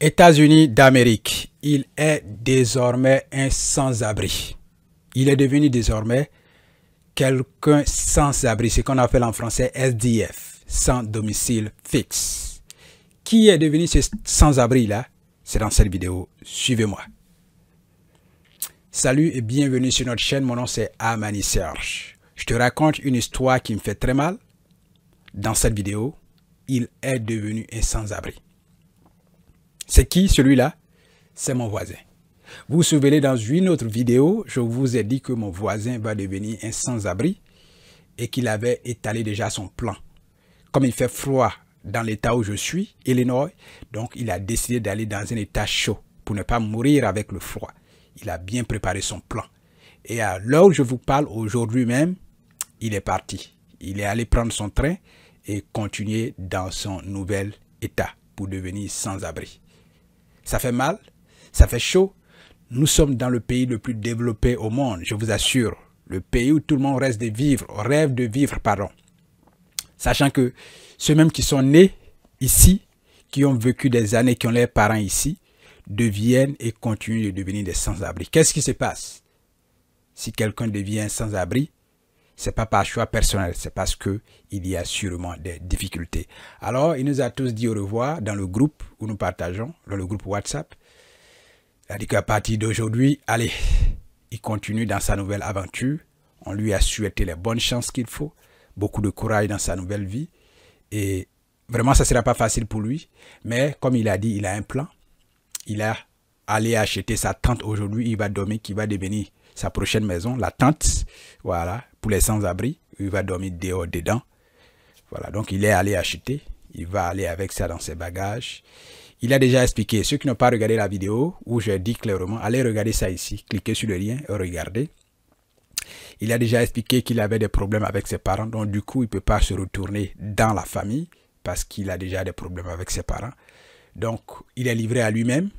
États-Unis d'Amérique, il est désormais un sans-abri. Il est devenu désormais quelqu'un sans-abri, ce qu'on appelle en français SDF, sans domicile fixe. Qui est devenu ce sans-abri-là? C'est dans cette vidéo. Suivez-moi. Salut et bienvenue sur notre chaîne. Mon nom c'est Amani Serge. Je te raconte une histoire qui me fait très mal. Dans cette vidéo, il est devenu un sans-abri. C'est qui celui-là? C'est mon voisin. Vous vous souvenez, dans une autre vidéo, je vous ai dit que mon voisin va devenir un sans-abri et qu'il avait étalé déjà son plan. Comme il fait froid dans l'état où je suis, Illinois, donc il a décidé d'aller dans un état chaud pour ne pas mourir avec le froid. Il a bien préparé son plan. Et à l'heure où je vous parle, aujourd'hui même, il est parti. Il est allé prendre son train et continuer dans son nouvel état pour devenir sans-abri. Ça fait mal, ça fait chaud. Nous sommes dans le pays le plus développé au monde, je vous assure. Le pays où tout le monde rêve de vivre, pardon. Sachant que ceux mêmes qui sont nés ici, qui ont vécu des années, qui ont leurs parents ici, deviennent et continuent de devenir des sans-abri. Qu'est-ce qui se passe? Si quelqu'un devient sans-abri, c'est pas par choix personnel, c'est parce que il y a sûrement des difficultés. Alors, il nous a tous dit au revoir dans le groupe où nous partageons, dans le groupe WhatsApp. Il a dit qu'à partir d'aujourd'hui, allez, il continue dans sa nouvelle aventure. On lui a souhaité les bonnes chances qu'il faut, beaucoup de courage dans sa nouvelle vie. Et vraiment, ça ne sera pas facile pour lui. Mais comme il a dit, il a un plan. Il a allé acheter sa tente aujourd'hui. Il va dormir, qui va devenir sa prochaine maison, la tente. Voilà, pour les sans-abri. Il va dormir dehors, dedans. Voilà, donc il est allé acheter. Il va aller avec ça dans ses bagages. Il a déjà expliqué, ceux qui n'ont pas regardé la vidéo, où je dis clairement, allez regarder ça ici, cliquez sur le lien et regardez. Il a déjà expliqué qu'il avait des problèmes avec ses parents, donc du coup, il ne peut pas se retourner dans la famille, parce qu'il a déjà des problèmes avec ses parents. Donc, il est livré à lui-même,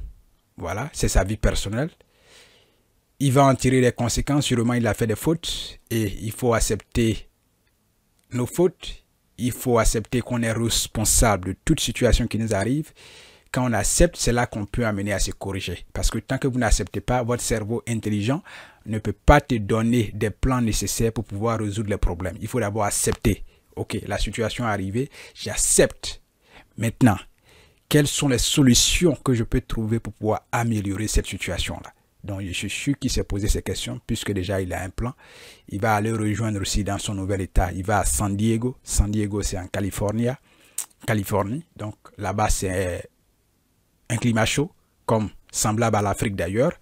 voilà, c'est sa vie personnelle. Il va en tirer les conséquences, sûrement il a fait des fautes, et il faut accepter nos fautes, il faut accepter qu'on est responsable de toute situation qui nous arrive. Quand on accepte, c'est là qu'on peut amener à se corriger. Parce que tant que vous n'acceptez pas, votre cerveau intelligent ne peut pas te donner des plans nécessaires pour pouvoir résoudre les problèmes. Il faut d'abord accepter. Ok, la situation est arrivée, j'accepte. Maintenant, quelles sont les solutions que je peux trouver pour pouvoir améliorer cette situation-là? Donc, je suis sûr qu'il s'est posé ces questions, puisque déjà il a un plan. Il va aller rejoindre aussi dans son nouvel état. Il va à San Diego. San Diego, c'est en Californie. Donc, là-bas, c'est un climat chaud, comme semblable à l'Afrique d'ailleurs.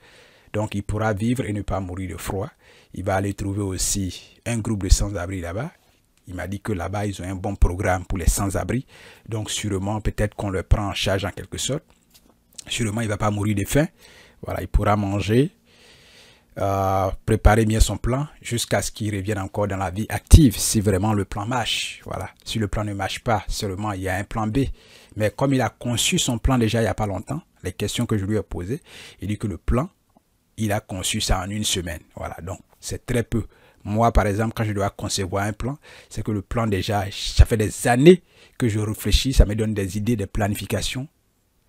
Donc, il pourra vivre et ne pas mourir de froid. Il va aller trouver aussi un groupe de sans-abri là-bas. Il m'a dit que là-bas, ils ont un bon programme pour les sans-abri. Donc, sûrement, peut-être qu'on le prend en charge en quelque sorte. Sûrement, il ne va pas mourir de faim. Voilà, il pourra manger, préparer bien son plan jusqu'à ce qu'il revienne encore dans la vie active si vraiment le plan marche. Voilà. Si le plan ne marche pas, seulement il y a un plan B. Mais comme il a conçu son plan déjà il n'y a pas longtemps, les questions que je lui ai posées, il dit que le plan, il a conçu ça en une semaine. Voilà, donc c'est très peu. Moi, par exemple, quand je dois concevoir un plan, c'est que le plan déjà, ça fait des années que je réfléchis, ça me donne des idées de planification.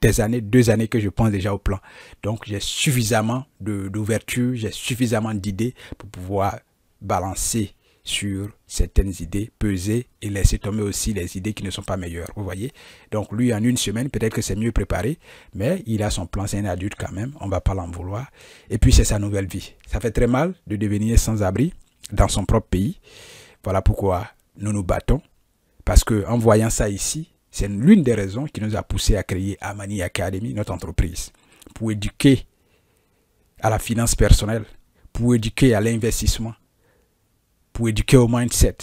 Des années, 2 années que je pense déjà au plan. Donc, j'ai suffisamment d'ouverture, j'ai suffisamment d'idées pour pouvoir balancer sur certaines idées, peser et laisser tomber aussi les idées qui ne sont pas meilleures. Vous voyez? Donc, lui, en une semaine, peut-être que c'est mieux préparé, mais il a son plan, c'est un adulte quand même, on ne va pas l'en vouloir. Et puis, c'est sa nouvelle vie. Ça fait très mal de devenir sans-abri dans son propre pays. Voilà pourquoi nous nous battons. Parce qu'en voyant ça ici, c'est l'une des raisons qui nous a poussé à créer Amani Academy, notre entreprise, pour éduquer à la finance personnelle, pour éduquer à l'investissement, pour éduquer au mindset,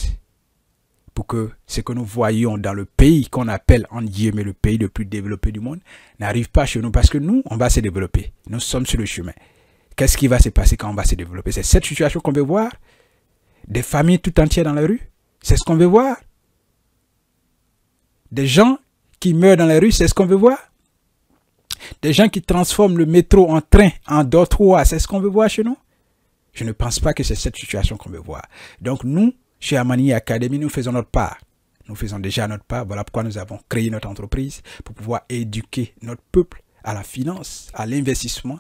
pour que ce que nous voyons dans le pays qu'on appelle, en guillemets, le pays le plus développé du monde, n'arrive pas chez nous, parce que nous, on va se développer. Nous sommes sur le chemin. Qu'est-ce qui va se passer quand on va se développer? C'est cette situation qu'on veut voir. Des familles tout entières dans la rue, c'est ce qu'on veut voir. Des gens qui meurent dans les rues, c'est ce qu'on veut voir. Des gens qui transforment le métro en train, en dortoir, c'est ce qu'on veut voir chez nous. Je ne pense pas que c'est cette situation qu'on veut voir. Donc nous, chez Amani Academy, nous faisons notre part. Nous faisons déjà notre part. Voilà pourquoi nous avons créé notre entreprise, pour pouvoir éduquer notre peuple à la finance, à l'investissement,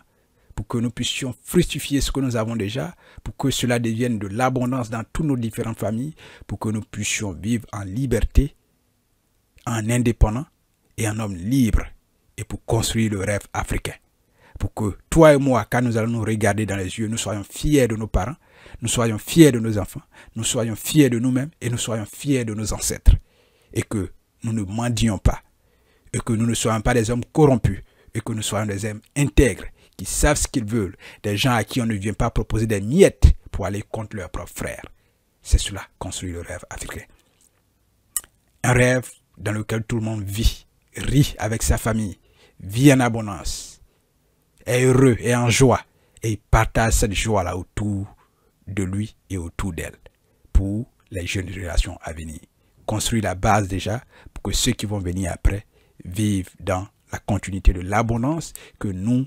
pour que nous puissions fructifier ce que nous avons déjà, pour que cela devienne de l'abondance dans toutes nos différentes familles, pour que nous puissions vivre en liberté, en indépendant et en homme libre, et pour construire le rêve africain. Pour que toi et moi, quand nous allons nous regarder dans les yeux, nous soyons fiers de nos parents, nous soyons fiers de nos enfants, nous soyons fiers de nous-mêmes et nous soyons fiers de nos ancêtres. Et que nous ne mendions pas, et que nous ne soyons pas des hommes corrompus, et que nous soyons des hommes intègres, qui savent ce qu'ils veulent, des gens à qui on ne vient pas proposer des miettes pour aller contre leurs propres frères. C'est cela, construire le rêve africain. Un rêve dans lequel tout le monde vit, rit avec sa famille, vit en abondance, est heureux et en joie, et il partage cette joie-là autour de lui et autour d'elle, pour les jeunes générations à venir. Construire la base déjà, pour que ceux qui vont venir après vivent dans la continuité de l'abondance que nous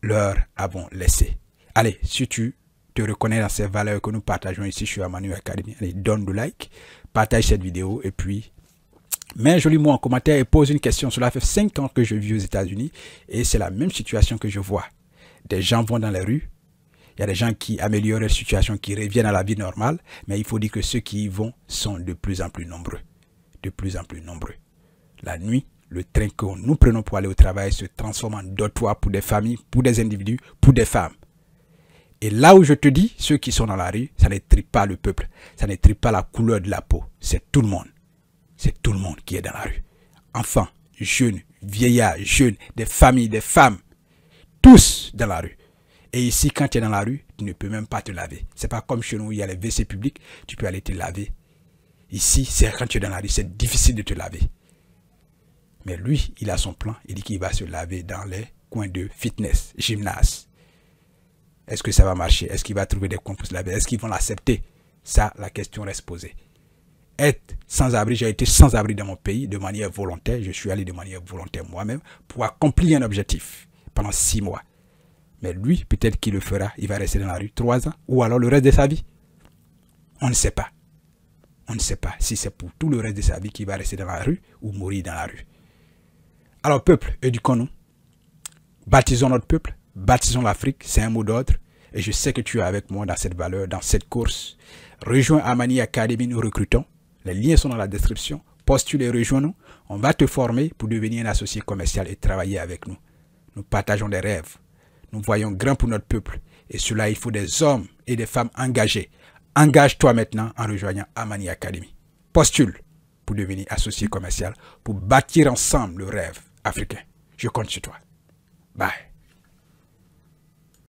leur avons laissé. Allez, si tu te reconnais dans ces valeurs que nous partageons ici sur Amani Academy, allez, donne le like, partage cette vidéo et puis mets un joli mot en commentaire et pose une question. Cela fait 5 ans que je vis aux États-Unis et c'est la même situation que je vois. Des gens vont dans les rues, il y a des gens qui améliorent leur situation, qui reviennent à la vie normale, mais il faut dire que ceux qui y vont sont de plus en plus nombreux. De plus en plus nombreux. La nuit, le train que nous prenons pour aller au travail se transforme en dortoir pour des familles, pour des individus, pour des femmes. Et là où je te dis, ceux qui sont dans la rue, ça ne tripe pas le peuple, ça ne tripe pas la couleur de la peau, c'est tout le monde. C'est tout le monde qui est dans la rue. Enfants, jeunes, vieillards, jeunes, des familles, des femmes, tous dans la rue. Et ici, quand tu es dans la rue, tu ne peux même pas te laver. C'est pas comme chez nous où il y a les WC publics, tu peux aller te laver. Ici, c'est quand tu es dans la rue, c'est difficile de te laver. Mais lui, il a son plan, il dit qu'il va se laver dans les coins de fitness, gymnase. Est-ce que ça va marcher? Est-ce qu'il va trouver des coins pour se laver? Est-ce qu'ils vont l'accepter? Ça, la question reste posée. Être sans abri, j'ai été sans abri dans mon pays de manière volontaire. Je suis allé de manière volontaire moi-même pour accomplir un objectif pendant 6 mois. Mais lui, peut-être qu'il le fera, il va rester dans la rue 3 ans ou alors le reste de sa vie. On ne sait pas. On ne sait pas si c'est pour tout le reste de sa vie qu'il va rester dans la rue ou mourir dans la rue. Alors peuple, éduquons-nous. Baptisons notre peuple, baptisons l'Afrique, c'est un mot d'ordre. Et je sais que tu es avec moi dans cette valeur, dans cette course. Rejoins Amani Academy, nous recrutons. Les liens sont dans la description. Postule et rejoins-nous. On va te former pour devenir un associé commercial et travailler avec nous. Nous partageons des rêves. Nous voyons grand pour notre peuple. Et cela, il faut des hommes et des femmes engagés. Engage-toi maintenant en rejoignant Amani Academy. Postule pour devenir associé commercial, pour bâtir ensemble le rêve africain. Je compte sur toi. Bye.